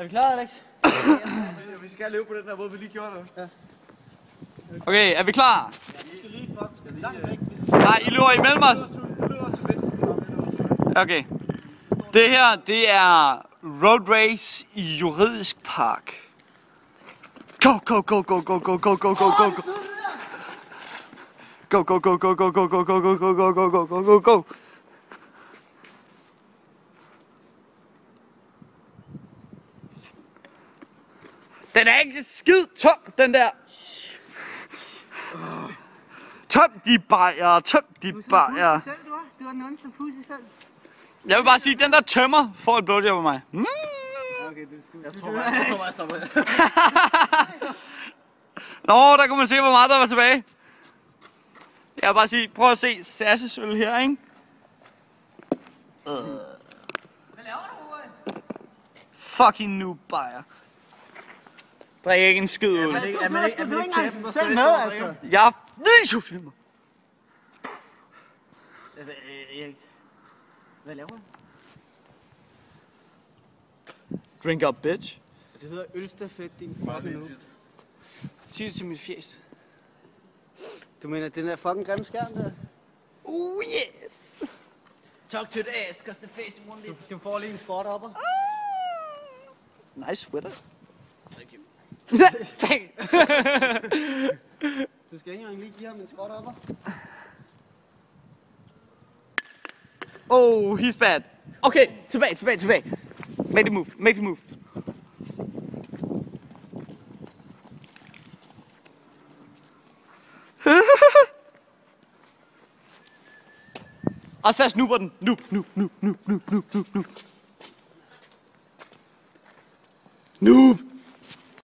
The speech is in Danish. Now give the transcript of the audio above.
Er vi klar, Alex? Vi skal leve på den der måde, vi lige gjorde det. Ja. Okay, er vi klar? Vi skal lige langt væk. Nej, I løber imellem os. Okay. Det her, det er road race i Juridisk Park. Go, go, go, go, go, go, go, go, go, go, go. Go, go, go, go, go, go, go, go, go, go, go, go, go, go, go. Den er ikke skid tom, den der. Tøm de bajer, tøm de bajer. Du var den ondeste pussy selv. Jeg vil bare sige, den der tømmer får et blowjob af mig. Mm. Okay, Jeg tror bare, jeg stopper. Nå, der kunne man se, hvor meget der var tilbage. Jeg vil bare sige, prøv at se Sasses øl her, ikke? Hvad laver du, Roy? Fucking noob bajer. Drikker ikke en skid ud. Du er ikke engang selv med, altså. Jeg er videofilmer. Altså, Erik. Hvad laver du? Drink up, bitch. Det hedder ølstafet, din fucking noob. Sig det til mit fjes. Du mener, den der fucking grimme skærm der? Oh yes. Talk to the ass, cause the face won't listen. Du får lige en spot opper. Nice sweater. Thank you. Du skal ikke engang lige give ham en spot opper. Oh, he's bad. Okay, tilbage. Make the move. Og så snupper den. Noob. Noob.